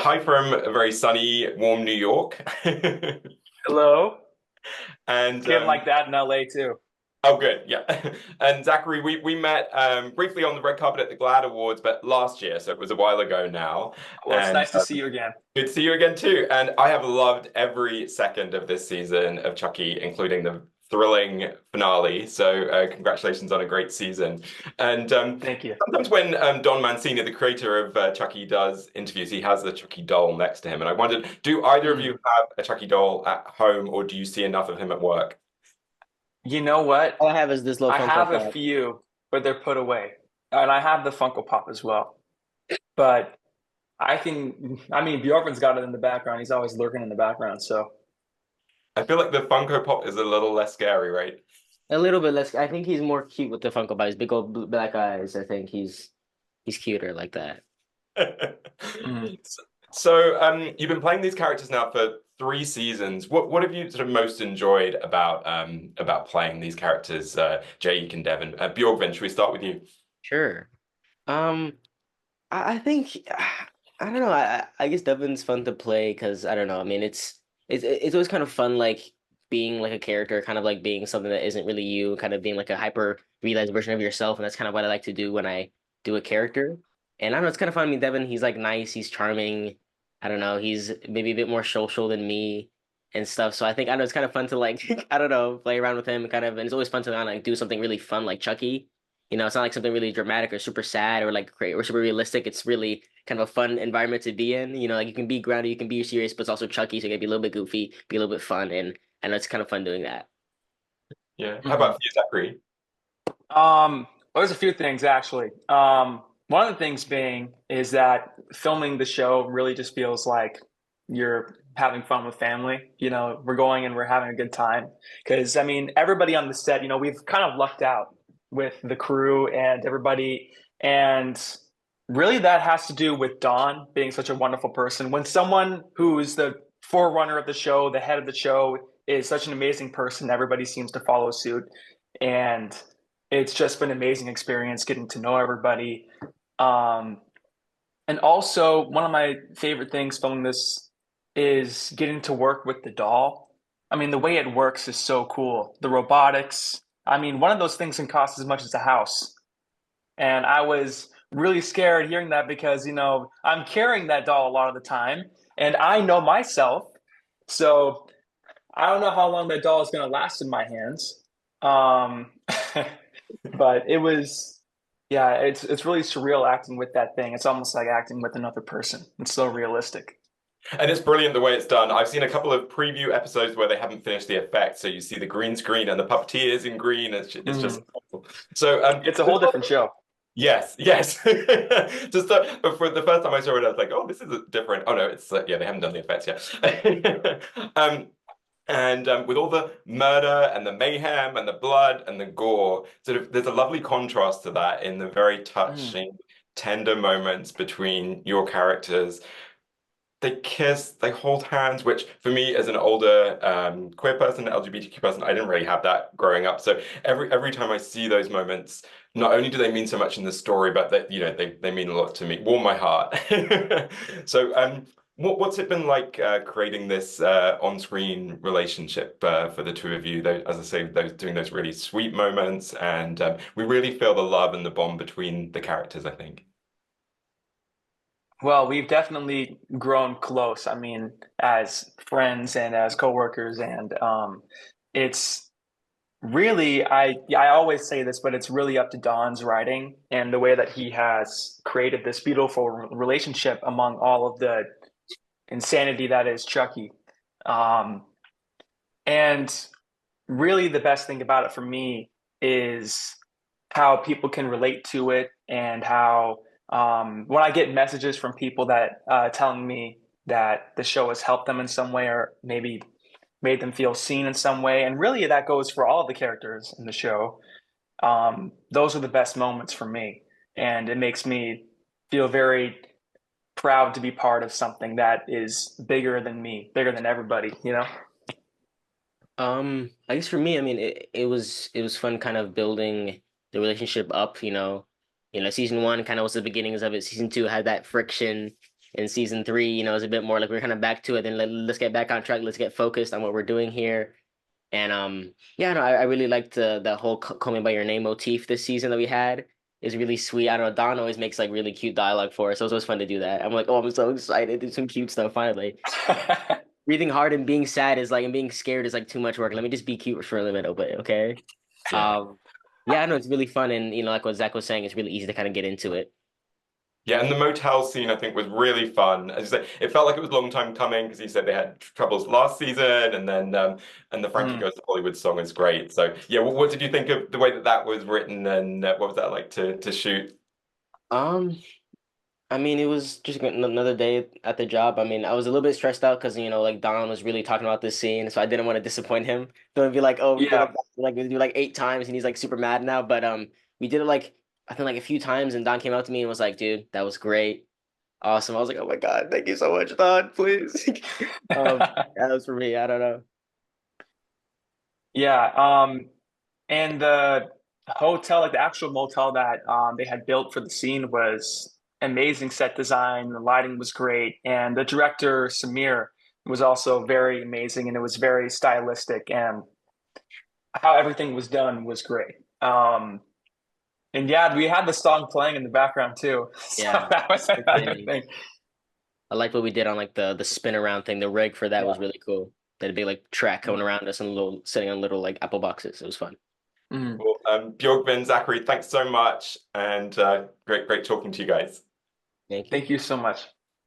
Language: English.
Hi from a very sunny, warm New York. Hello. And It's getting like that in LA too. oh, good, yeah. And Zachary, we met briefly on the red carpet at the GLAAD Awards, but last year, so it was a while ago now. Well, it's And nice to see you again. good to see you again too. And I have loved every second of this season of Chucky, including the thrilling finale. So congratulations on a great season. And Thank you. sometimes when Don Mancini, the creator of Chucky, does interviews, he has the Chucky doll next to him. And I wondered, do either of you Mm. have a Chucky doll at home, or do you see enough of him at work? You know what? All I have is this little I Funko have a Pop. few, but they're put away. And I have the Funko Pop as well. But I mean, Bjorkman's got it in the background. He's always lurking in the background. So, I feel like the Funko Pop is a little less scary, right? A little bit less. I think he's more cute with the Funko Pop. His big old black eyes. I think he's cuter like that. mm. So, you've been playing these characters now for 3 seasons. What have you sort of most enjoyed about playing these characters, Jake and Devon? Bjorgvin, should we start with you? Sure. Um, I think I don't know. I guess Devon's fun to play because I don't know. I mean, it's always kind of fun, like being like a character, kind of like being something that isn't really you, kind of being like a hyper realized version of yourself, and that's kind of what I like to do when I do a character. And I don't know, it's kind of fun. I mean, Devon, he's like nice, he's charming. I don't know, he's maybe a bit more social than me and stuff. So I think I know it's kind of fun to like I don't know, play around with him, kind of, and it's always fun to kind of like do something really fun like Chucky. It's not like something really dramatic or super sad or like or super realistic. It's really kind of a fun environment to be in. Like you can be grounded, you can be serious, but it's also Chucky, so you can be a little bit goofy, be a little bit fun, and I know it's kind of fun doing that. Yeah. How hmm about you, Zachary? Well, there's a few things actually. One of the things being is that filming the show really just feels like you're having fun with family. We're going and we're having a good time. Because, I mean, everybody on the set, we've kind of lucked out with the crew and everybody. And really, that has to do with Dawn being such a wonderful person. When someone who's the forerunner of the show, the head of the show, is such an amazing person, everybody seems to follow suit. And it's just been an amazing experience getting to know everybody. Um, and also, one of my favorite things filming this is getting to work with the doll. I mean, the way it works is so cool. The robotics. I mean, one of those things can cost as much as a house. And I was really scared hearing that because, I'm carrying that doll a lot of the time and I know myself. So I don't know how long that doll is going to last in my hands. Um, but it was, yeah, it's really surreal acting with that thing. It's almost like acting with another person. It's so realistic. And it's brilliant the way it's done. I've seen a couple of preview episodes where they haven't finished the effect, so you see the green screen and the puppeteers in green. It's just Mm. awful. So, It's a whole different show. yes, yes. Just for the first time I saw it, I was like, "Oh, this is different." Oh no, it's yeah, they haven't done the effects yet. And with all the murder and the mayhem and the blood and the gore, sort of, there's a lovely contrast to that in the very Mm. touching, tender moments between your characters. They kiss, they hold hands, which for me as an older queer person, LGBTQ person, I didn't really have that growing up. So every time I see those moments, not only do they mean so much in the story, but that they mean a lot to me, warm my heart. So what's it been like creating this on-screen relationship for the two of you? Those, as I say, those doing those really sweet moments, and we really feel the love and the bond between the characters, I think. Well, we've definitely grown close. I mean, as friends and as coworkers, and it's really I always say this, but it's really up to Don's writing and the way that he has created this beautiful relationship among all of the insanity that is Chucky. Um, and really, the best thing about it for me is how people can relate to it and how when I get messages from people that telling me that the show has helped them in some way or maybe made them feel seen in some way, and really that goes for all of the characters in the show. Those are the best moments for me, and it makes me feel very proud to be part of something that is bigger than me, bigger than everybody, you know? I guess for me, I mean, it was fun kind of building the relationship up. Season one kind of was the beginnings of it. Season two had that friction. in season 3, you know, is a bit more like we're kind of back to it. Then let's get back on track. Let's get focused on what we're doing here. And yeah, no, I really liked the whole "Call Me by Your Name" motif this season that we had. Is really sweet. I don't know. Don always makes like really cute dialogue for us. So it was always fun to do that. I'm like, oh, I'm so excited. Do some cute stuff finally. Breathing hard and being sad is like, and being scared is like too much work. Let me just be cute for a little bit, okay? Yeah. Yeah, I know it's really fun, and you know, like what Zach was saying, it's really easy to kind of get into it. Yeah, and the motel scene I think was really fun. As you say, it felt like it was a long time coming because he said they had troubles last season, and then and the Frankie Mm. Goes to Hollywood song is great. So yeah, what did you think of the way that that was written, and what was that like to shoot? Um, I mean, it was just another day at the job. I mean, I was a little bit stressed out because, you know, like Don was really talking about this scene, so I didn't want to disappoint him. Don't be like, oh, we did it Yeah. like we do like 8 times and he's like super mad now. But we did it like I think like a few times, and Don came out to me and was like, dude, that was great. Awesome. I was like, oh my God, thank you so much, Don, please. Yeah, that was for me. I don't know. Yeah. And the hotel, like the actual motel that they had built for the scene was amazing set design. The lighting was great. And the director, Samir, was also very amazing, and it was very stylistic, and how everything was done was great. And yeah, we had the song playing in the background too. So Yeah. that was another Fitting. thing. I like what we did on like the spin around thing. The rig for that Yeah. was really cool. That big like track coming around us and little sitting on little like apple boxes. It was fun. Mhm. Well, Bjorgvin, Zachary, thanks so much, and great talking to you guys. Thank you. Thank you so much.